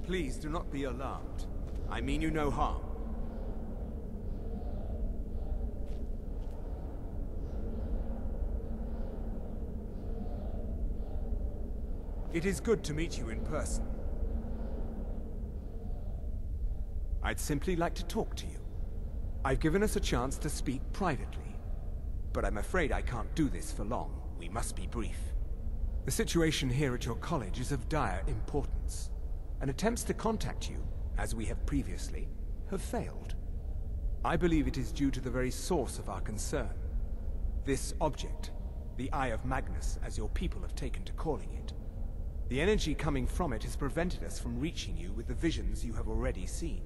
Please do not be alarmed. I mean you no harm. It is good to meet you in person. I'd simply like to talk to you. I've given us a chance to speak privately, but I'm afraid I can't do this for long. We must be brief. The situation here at your college is of dire importance, and attempts to contact you, as we have previously, have failed. I believe it is due to the very source of our concern. This object, the Eye of Magnus, as your people have taken to calling it. The energy coming from it has prevented us from reaching you with the visions you have already seen.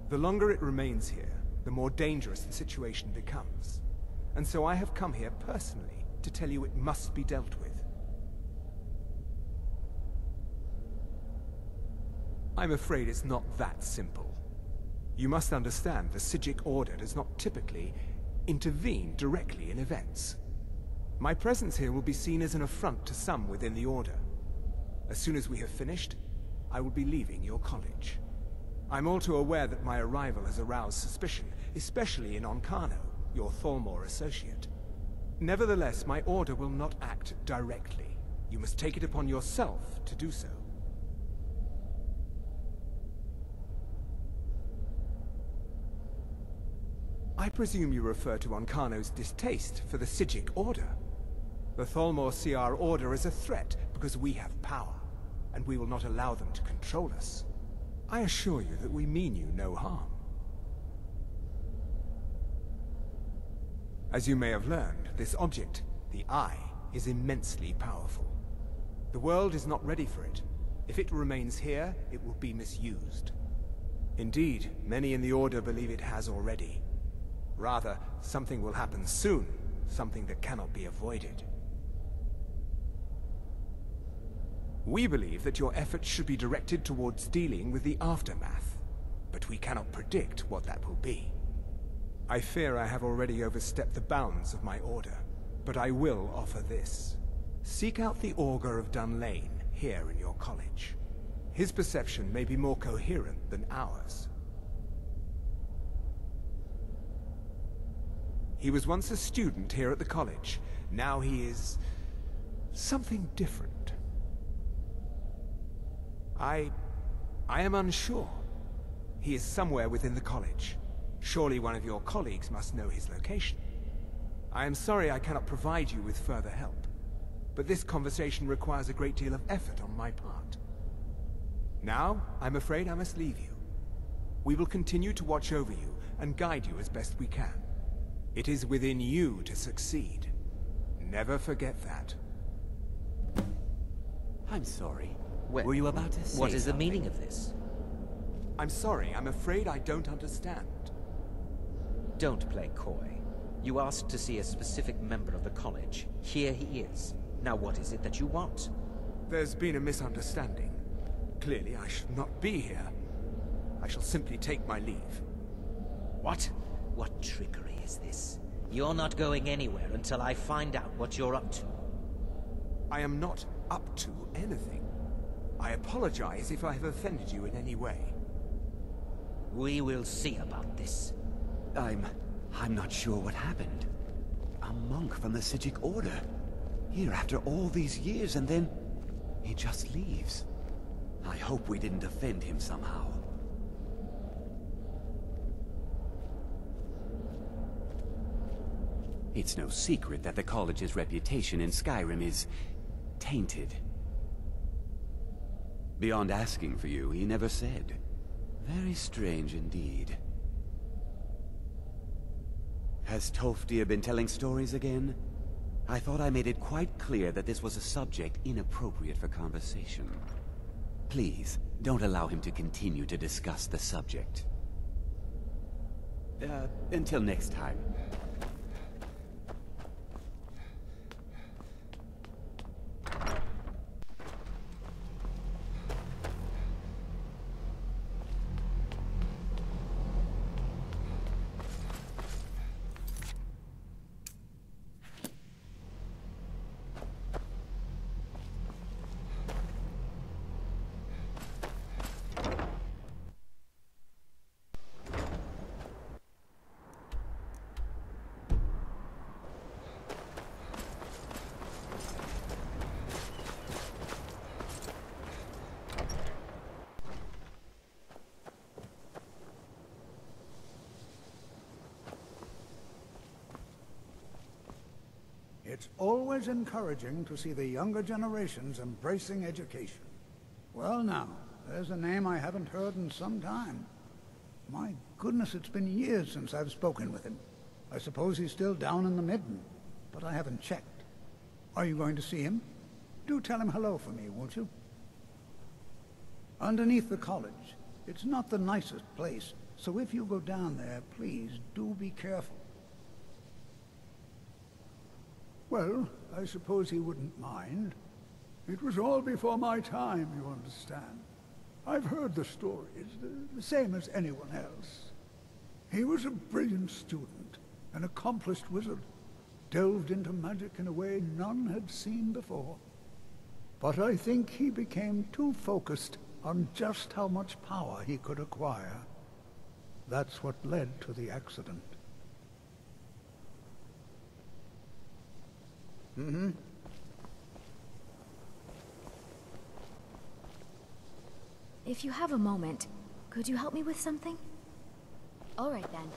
The longer it remains here, the more dangerous the situation becomes. And so I have come here personally to tell you it must be dealt with. I'm afraid it's not that simple. You must understand the Psijic Order does not typically intervene directly in events. My presence here will be seen as an affront to some within the Order. As soon as we have finished, I will be leaving your college. I'm all too aware that my arrival has aroused suspicion, especially in Onkano, your Thalmor associate. Nevertheless, my order will not act directly. You must take it upon yourself to do so. I presume you refer to Onkano's distaste for the Psijic Order. The Thalmor see our order as a threat because we have power, and we will not allow them to control us. I assure you that we mean you no harm. As you may have learned, this object, the Eye, is immensely powerful. The world is not ready for it. If it remains here, it will be misused. Indeed, many in the Order believe it has already. Rather, something will happen soon, something that cannot be avoided. We believe that your efforts should be directed towards dealing with the aftermath, but we cannot predict what that will be. I fear I have already overstepped the bounds of my order, but I will offer this. Seek out the Augur of Dunlane here in your college. His perception may be more coherent than ours. He was once a student here at the college. Now he is something different. I am unsure. He is somewhere within the college. Surely one of your colleagues must know his location. I am sorry I cannot provide you with further help, but this conversation requires a great deal of effort on my part. Now, I'm afraid I must leave you. We will continue to watch over you and guide you as best we can. It is within you to succeed. Never forget that. I'm sorry. Were you about to say What is the something? meaning of this? I'm sorry, I'm afraid I don't understand. Don't play coy. You asked to see a specific member of the college. Here he is. Now what is it that you want? There's been a misunderstanding. Clearly I should not be here. I shall simply take my leave. What? What trickery is this? You're not going anywhere until I find out what you're up to. I am not up to anything. I apologize if I have offended you in any way. We will see about this. I'm not sure what happened. A monk from the Psijic Order. Here after all these years, and then he just leaves. I hope we didn't offend him somehow. It's no secret that the college's reputation in Skyrim is tainted. Beyond asking for you, he never said. Very strange indeed. Has Toftia been telling stories again? I thought I made it quite clear that this was a subject inappropriate for conversation. Please, don't allow him to continue to discuss the subject. Until next time. It's always encouraging to see the younger generations embracing education. Well now, there's a name I haven't heard in some time. My goodness, it's been years since I've spoken with him. I suppose he's still down in the Midden, but I haven't checked. Are you going to see him? Do tell him hello for me, won't you? Underneath the college. It's not the nicest place, so if you go down there, please do be careful. Well, I suppose he wouldn't mind. It was all before my time, you understand. I've heard the stories, the same as anyone else. He was a brilliant student, an accomplished wizard, delved into magic in a way none had seen before. But I think he became too focused on just how much power he could acquire. That's what led to the accident. If you have a moment, could you help me with something? All right then.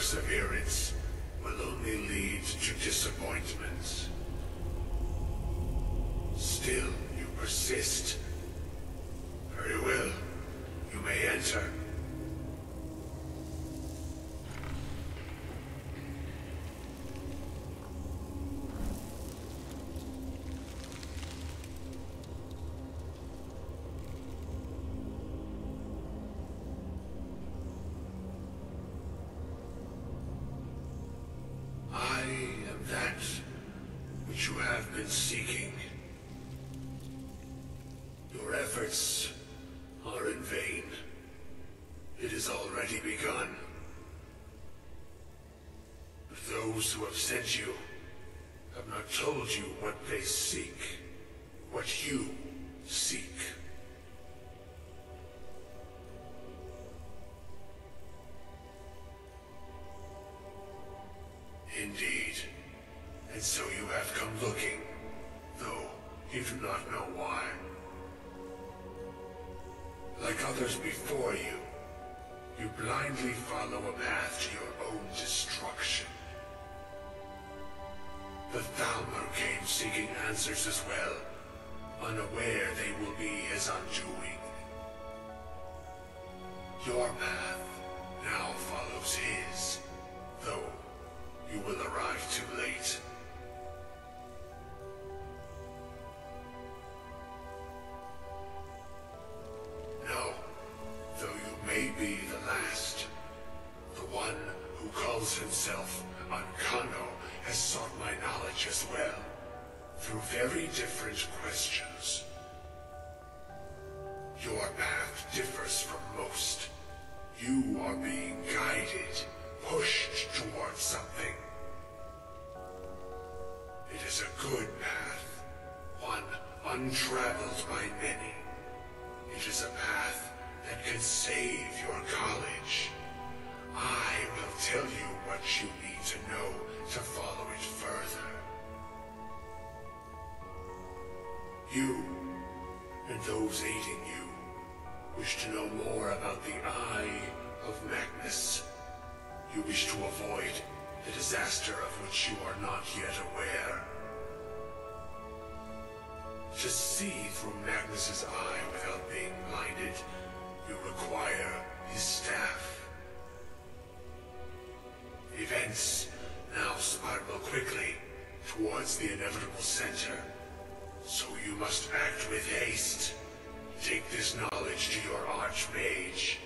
perseverance will only lead to disappointments. Still, you persist. Very well. You may enter. I am that which you have been seeking. Your efforts are in vain. It has already begun. But those who have sent you have not told you what they seek, what you seek. Indeed. And so you have come looking, though you do not know why. Like others before you, you blindly follow a path to your own destruction. The Thalmor came seeking answers as well, unaware they will be his undoing. Your path now follows his, though you will arrive too late. No, though you may be the last, the one who calls himself Ankano has sought my knowledge as well, through very different questions. Your path differs from most. You are being guided, pushed towards something. It is a good path, one untraveled by many. It is a path that can save your college. I will tell you what you need to know to follow it further. You, and those aiding you, wish to know more about the Eye of Magnus. You wish to avoid the disaster of which you are not yet aware. To see through Magnus's eye without being blinded, you require his staff. Events now spiral quickly towards the inevitable center, so you must act with haste. Take this knowledge to your Archmage.